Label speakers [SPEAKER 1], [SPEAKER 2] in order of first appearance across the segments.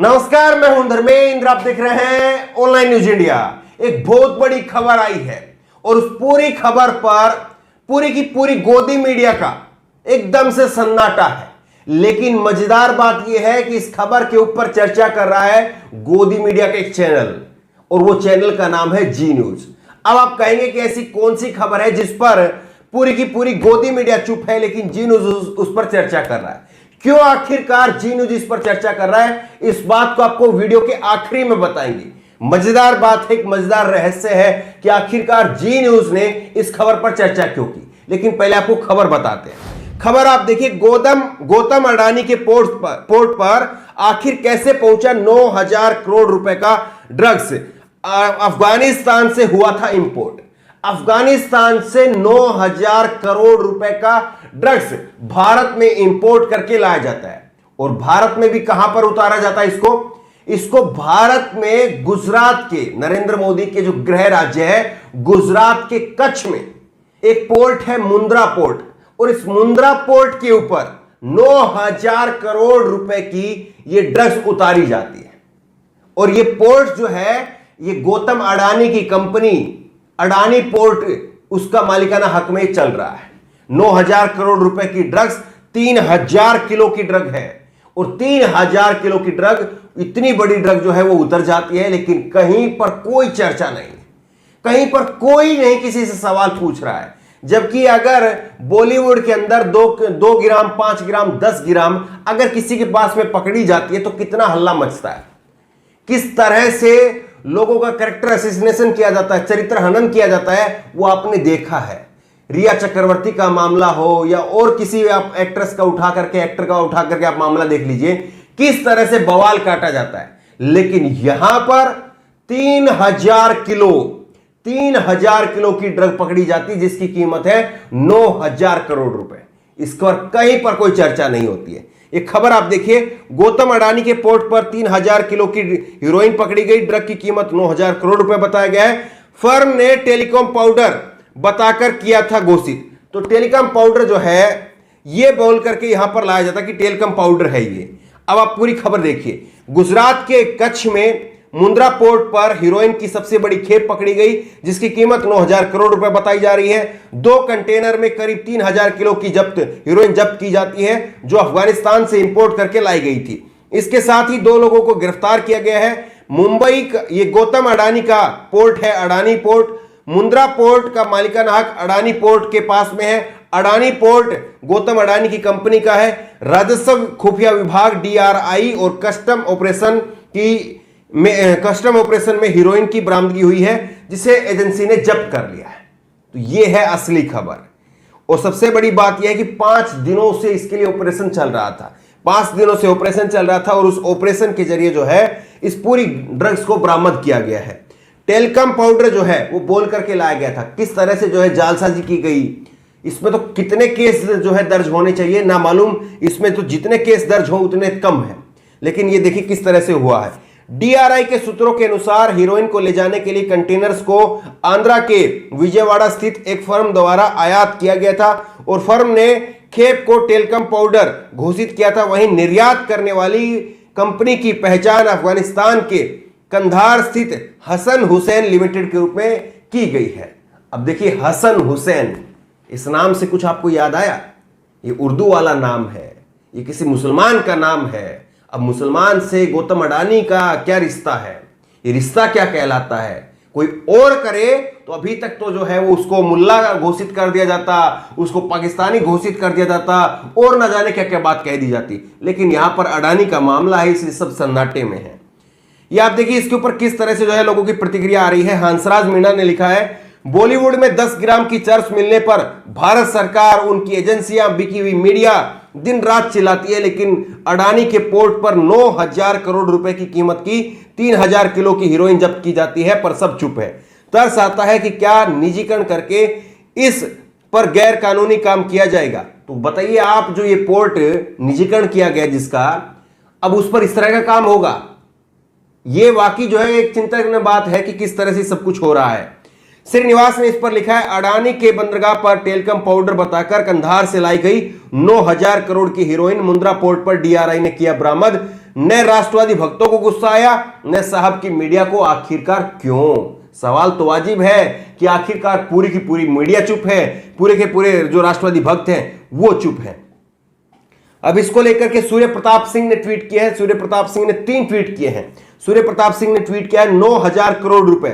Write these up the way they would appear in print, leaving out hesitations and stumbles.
[SPEAKER 1] नमस्कार, मैं हूं धर्मेंद्र। आप देख रहे हैं ऑनलाइन न्यूज इंडिया। एक बहुत बड़ी खबर आई है और उस पूरी खबर पर पूरी की पूरी गोदी मीडिया का एकदम से सन्नाटा है। लेकिन मजेदार बात यह है कि इस खबर के ऊपर चर्चा कर रहा है गोदी मीडिया का एक चैनल, और वो चैनल का नाम है जी न्यूज। अब आप कहेंगे कि ऐसी कौन सी खबर है जिस पर पूरी की पूरी गोदी मीडिया चुप है लेकिन जी न्यूज उस पर चर्चा कर रहा है। क्यों आखिरकार जी न्यूज इस पर चर्चा कर रहा है, इस बात को आपको वीडियो के आखिरी में बताएंगे। मजेदार बात है, एक मजेदार रहस्य है कि आखिरकार जी न्यूज ने इस खबर पर चर्चा क्यों की। लेकिन पहले आपको खबर बताते हैं। खबर आप देखिए, गौतम अडानी के पोर्ट पर आखिर कैसे पहुंचा 9,000 करोड़ रुपए का ड्रग्स। अफगानिस्तान से हुआ था इंपोर्ट। अफगानिस्तान से 9,000 करोड़ रुपए का ड्रग्स भारत में इंपोर्ट करके लाया जाता है। और भारत में भी कहां पर उतारा जाता है इसको भारत में गुजरात के, नरेंद्र मोदी के जो गृह राज्य है गुजरात के कच्छ में एक पोर्ट है मुंद्रा पोर्ट, और इस मुंद्रा पोर्ट के ऊपर 9,000 करोड़ रुपए की ये ड्रग्स उतारी जाती है। और ये पोर्ट जो है ये गौतम अडानी की कंपनी अडानी पोर्ट, उसका मालिकाना हक में चल रहा है। 9,000 करोड़ रुपए की ड्रग्स 3,000 किलो की ड्रग है, और 3,000 किलो की ड्रग, इतनी बड़ी ड्रग जो है वो उतर जाती है। लेकिन कहीं पर कोई चर्चा नहीं, कहीं पर कोई नहीं किसी से सवाल पूछ रहा है। जबकि अगर बॉलीवुड के अंदर 2 ग्राम, 5 ग्राम, 10 ग्राम अगर किसी के पास में पकड़ी जाती है तो कितना हल्ला मचता है, किस तरह से लोगों का कैरेक्टर असैसिनेशन किया जाता है, चरित्र हनन किया जाता है, वो आपने देखा है। रिया चक्रवर्ती का मामला हो या और किसी आप एक्ट्रेस का उठा करके, एक्टर का उठा करके आप मामला देख लीजिए, किस तरह से बवाल काटा जाता है। लेकिन यहां पर 3,000 किलो की ड्रग पकड़ी जाती है जिसकी कीमत है 9,000 करोड़ रुपए। इस पर कहीं पर कोई चर्चा नहीं होती है। एक खबर आप देखिए, गौतम अडानी के पोर्ट पर 3,000 किलो की हीरोइन पकड़ी गई। ड्रग की कीमत 9,000 करोड़ रुपए बताया गया है। फर्म ने टेलीकॉम पाउडर बताकर किया था घोषित। तो टेलीकॉम पाउडर जो है यह बोल करके यहां पर लाया जाता कि टेलीकॉम पाउडर है ये। अब आप पूरी खबर देखिए। गुजरात के कच्छ में मुंद्रा पोर्ट पर हीरोइन की सबसे बड़ी खेप पकड़ी गई जिसकी कीमत 9,000 करोड़ रुपए बताई जा रही है। 2 कंटेनर में करीब 3,000 किलो की हीरोइन जब्त की जाती है जो अफगानिस्तान से इंपोर्ट करके लाई गई थी। इसके साथ ही 2 लोगों को गिरफ्तार किया गया है। मुंबई का ये गौतम अडानी का पोर्ट है, अडानी पोर्ट। मुंद्रा पोर्ट का मालिकाना हक अडानी पोर्ट के पास में है। अडानी पोर्ट गौतम अडानी की कंपनी का है। राजस्व खुफिया विभाग DRI और कस्टम ऑपरेशन में हीरोइन की बरामदगी हुई है जिसे एजेंसी ने जब्त कर लिया है। तो यह है असली खबर। और सबसे बड़ी बात यह है कि 5 दिनों से इसके लिए ऑपरेशन चल रहा था। 5 दिनों से ऑपरेशन चल रहा था और उस ऑपरेशन के जरिए जो है इस पूरी ड्रग्स को बरामद किया गया है। टेलीकॉम पाउडर जो है वो बोल करके लाया गया था। किस तरह से जो है जालसाजी की गई, इसमें तो कितने केस जो है दर्ज होने चाहिए ना मालूम। इसमें तो जितने केस दर्ज हो उतने कम है। लेकिन ये देखिए किस तरह से हुआ है। DRI के सूत्रों के अनुसार हीरोइन को ले जाने के लिए कंटेनर्स को आंध्रा के विजयवाड़ा स्थित एक फर्म द्वारा आयात किया गया था और फर्म ने खेप को टेलीकॉम पाउडर घोषित किया था। वहीं निर्यात करने वाली कंपनी की पहचान अफगानिस्तान के कंधार स्थित हसन हुसैन लिमिटेड के रूप में की गई है। अब देखिए हसन हुसैन, इस नाम से कुछ आपको याद आया? ये उर्दू वाला नाम है, ये किसी मुसलमान का नाम है। अब मुसलमान से गौतम अडानी का क्या रिश्ता है, ये रिश्ता क्या कहलाता है? कोई और करे तो अभी तक तो जो है वो उसको मुल्ला घोषित कर दिया जाता, उसको पाकिस्तानी घोषित कर दिया जाता और ना जाने क्या क्या बात कह दी जाती। लेकिन यहां पर अडानी का मामला है इसलिए सब सन्नाटे में है। ये आप देखिए इसके ऊपर किस तरह से जो है लोगों की प्रतिक्रिया आ रही है। हंसराज मीणा ने लिखा है, बॉलीवुड में 10 ग्राम की चर्च मिलने पर भारत सरकार, उनकी एजेंसियां, बिकी हुई मीडिया दिन रात चिल्लाती है, लेकिन अडानी के पोर्ट पर 9,000 करोड़ रुपए की कीमत की 3,000 किलो की हीरोइन जब्त की जाती है पर सब चुप है। तरस आता है कि क्या निजीकरण करके इस पर गैर कानूनी काम किया जाएगा? तो बताइए आप, जो ये पोर्ट निजीकरण किया गया जिसका, अब उस पर इस तरह का काम होगा? ये वाकई जो है एक चिंताजनक बात है कि किस तरह से सब कुछ हो रहा है। श्रीनिवास ने इस पर लिखा है, अडानी के बंदरगाह पर टेलीकॉम पाउडर बताकर कंधार से लाई गई 9,000 करोड़ की हीरोइन मुंद्रा पोर्ट पर DRI ने किया बरामद। न राष्ट्रवादी भक्तों को गुस्सा आया, न साहब की मीडिया को। आखिरकार क्यों? सवाल तो वाजिब है कि आखिरकार पूरी की पूरी मीडिया चुप है, पूरे के पूरे जो राष्ट्रवादी भक्त हैं वो चुप हैं। अब इसको लेकर के सूर्य प्रताप सिंह ने ट्वीट किया है। सूर्य प्रताप सिंह ने 3 ट्वीट किए हैं। सूर्य प्रताप सिंह ने ट्वीट किया है 9,000 करोड़ रुपए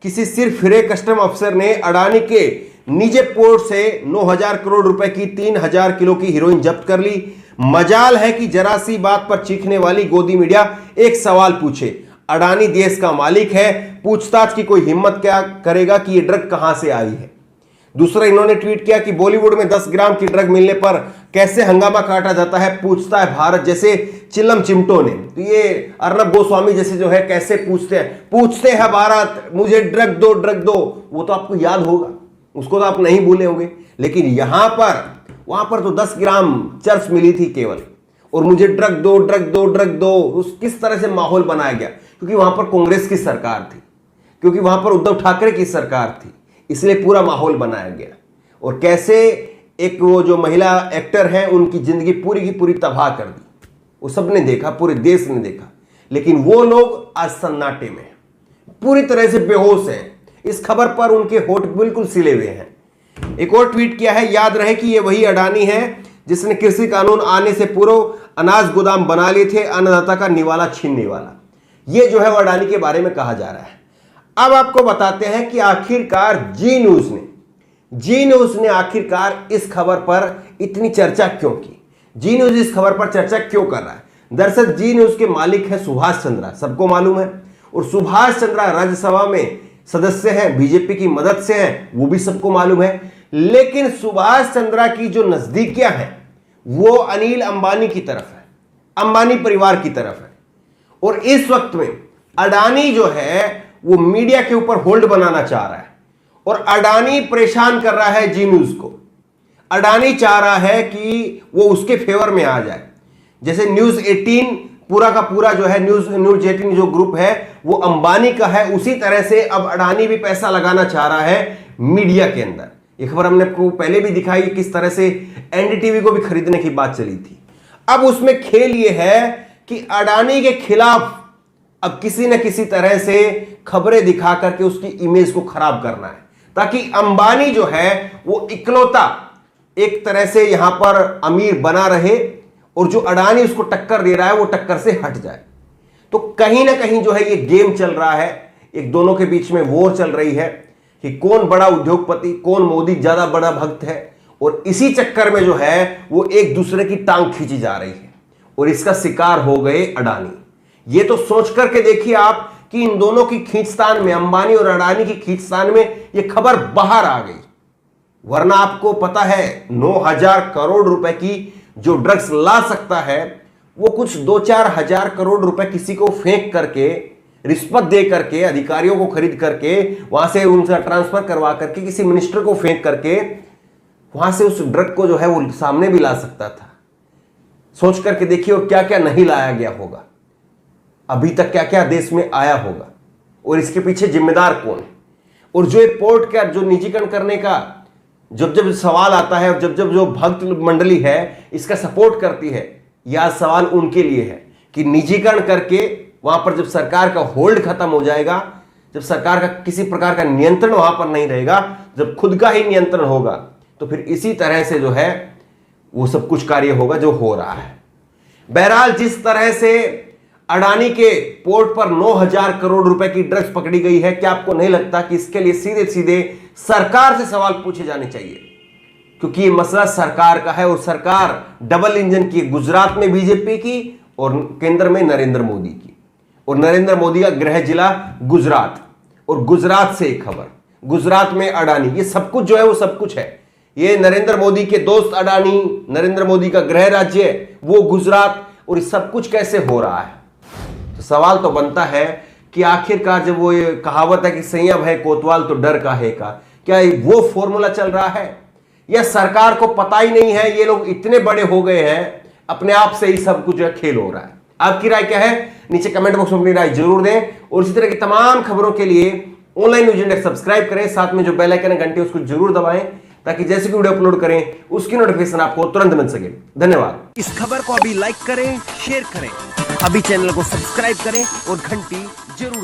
[SPEAKER 1] किसी सिर्फ फिरे कस्टम अफसर ने अडानी के निजी पोर्ट से 9,000 करोड़ रुपए की 3,000 किलो की हीरोइन जब्त कर ली। मजाल है कि जरा सी बात पर चीखने वाली गोदी मीडिया एक सवाल पूछे, अडानी देश का मालिक है, पूछताछ की कोई हिम्मत क्या करेगा कि ये ड्रग कहां से आई है। दूसरा इन्होंने ट्वीट किया कि बॉलीवुड में 10 ग्राम की ड्रग मिलने पर कैसे हंगामा काटा जाता है, पूछता है भारत जैसे चिल्लम चिमटों ने। तो ये अर्नब गोस्वामी जैसे जो है कैसे पूछते हैं भारत, मुझे ड्रग दो। वो तो आपको याद होगा, उसको तो आप नहीं भूले होंगे। लेकिन वहां पर तो 10 ग्राम चर्च मिली थी केवल, और मुझे ड्रग दो। उस किस तरह से माहौल बनाया गया, क्योंकि वहां पर कांग्रेस की सरकार थी, क्योंकि वहां पर उद्धव ठाकरे की सरकार थी, इसलिए पूरा माहौल बनाया गया। और कैसे एक वो जो महिला एक्टर हैं उनकी जिंदगी पूरी की पूरी तबाह कर दी, वो सबने देखा, पूरे देश ने देखा। लेकिन वो लोग आज सन्नाटे में पूरी तरह से बेहोश हैं। इस खबर पर उनके होठ बिल्कुल सिले हुए हैं। एक और ट्वीट किया है, याद रहे कि ये वही अडानी है जिसने कृषि कानून आने से पूर्व अनाज गोदाम बना लिए थे, अन्नदाता का निवाला छीनने वाला। ये जो है वो अडानी के बारे में कहा जा रहा है। अब आपको बताते हैं कि आखिरकार जी न्यूज ने आखिरकार इस खबर पर इतनी चर्चा क्यों की। जी न्यूज इस खबर पर चर्चा क्यों कर रहा है? दरअसल जी न्यूज के मालिक है सुभाष चंद्रा, सबको मालूम है। और सुभाष चंद्रा राज्यसभा में सदस्य हैं, बीजेपी की मदद से हैं, वो भी सबको मालूम है। लेकिन सुभाष चंद्रा की जो नजदीकियां हैं वो अनिल अंबानी की तरफ है, अंबानी परिवार की तरफ है। और इस वक्त में अडानी जो है वो मीडिया के ऊपर होल्ड बनाना चाह रहा है, और अडानी परेशान कर रहा है जी न्यूज को। अडानी चाह रहा है कि वो उसके फेवर में आ जाए। जैसे न्यूज 18 पूरा का पूरा जो है न्यूज 18 जो ग्रुप है वो अंबानी का है, उसी तरह से अब अडानी भी पैसा लगाना चाह रहा है मीडिया के अंदर। ये खबर हमने आपको पहले भी दिखाई, किस तरह से एनडीटीवी को भी खरीदने की बात चली थी। अब उसमें खेल ये है कि अडानी के खिलाफ अब किसी न किसी तरह से खबरें दिखा करके उसकी इमेज को खराब करना है, ताकि अंबानी जो है वो इकलौता एक तरह से यहां पर अमीर बना रहे, और जो अडानी उसको टक्कर दे रहा है वो टक्कर से हट जाए। तो कहीं ना कहीं जो है ये गेम चल रहा है, एक दोनों के बीच में वॉर चल रही है कि कौन बड़ा उद्योगपति, कौन मोदी ज्यादा बड़ा भक्त है। और इसी चक्कर में जो है वो एक दूसरे की टांग खींची जा रही है, और इसका शिकार हो गए अडानी। ये तो सोच करके देखिए आप कि इन दोनों की खींचतान में, अंबानी और अडानी की खींचतान में ये खबर बाहर आ गई। वरना आपको पता है 9,000 करोड़ रुपए की जो ड्रग्स ला सकता है वो कुछ 2-4 हजार करोड़ रुपए किसी को फेंक करके, रिश्वत दे करके, अधिकारियों को खरीद करके, वहां से उनसे ट्रांसफर करवा करके, किसी मिनिस्टर को फेंक करके वहां से उस ड्रग को जो है वो सामने भी ला सकता था। सोच करके देखिए और क्या क्या नहीं लाया गया होगा, अभी तक क्या क्या देश में आया होगा, और इसके पीछे जिम्मेदार कौन है। और जो पोर्ट का जो निजीकरण करने का जब जब सवाल आता है, और जब जब जो भक्त मंडली है इसका सपोर्ट करती है, यह सवाल उनके लिए है कि निजीकरण करके वहां पर जब सरकार का होल्ड खत्म हो जाएगा, जब सरकार का किसी प्रकार का नियंत्रण वहां पर नहीं रहेगा, जब खुद का ही नियंत्रण होगा, तो फिर इसी तरह से जो है वो सब कुछ कार्य होगा जो हो रहा है। बहरहाल जिस तरह से अडानी के पोर्ट पर 9,000 करोड़ रुपए की ड्रग्स पकड़ी गई है, क्या आपको नहीं लगता कि इसके लिए सीधे सीधे सरकार से सवाल पूछे जाने चाहिए? क्योंकि ये मसला सरकार का है, और सरकार डबल इंजन की, गुजरात में बीजेपी की और केंद्र में नरेंद्र मोदी की, और नरेंद्र मोदी का गृह जिला गुजरात, और गुजरात से एक खबर, गुजरात में अडानी, ये सब कुछ जो है वो सब कुछ है। ये नरेंद्र मोदी के दोस्त अडानी, नरेंद्र मोदी का गृह राज्य वो गुजरात, और सब कुछ कैसे हो रहा है? तो सवाल तो बनता है कि आखिरकार जब वो ये कहावत है कि सैया भय कोतवाल तो डर काहे का, क्या वो फॉर्मूला चल रहा है, या सरकार को पता ही नहीं है, ये लोग इतने बड़े हो गए हैं, अपने आप से ही सब कुछ खेल हो रहा है? आपकी राय क्या है? नीचे कमेंट बॉक्स में अपनी राय जरूर दें, और इसी तरह की तमाम खबरों के लिए ऑनलाइन न्यूज इंडिया सब्सक्राइब करें, साथ में जो बेल आइकन है घंटी उसको जरूर दबाएं, ताकि जैसे कि वीडियो अपलोड करें उसकी नोटिफिकेशन आपको तुरंत मिल सके। धन्यवाद।
[SPEAKER 2] इस खबर को अभी लाइक करें, शेयर करें,
[SPEAKER 1] अभी चैनल को सब्सक्राइब करें और घंटी जरूर दबाएं।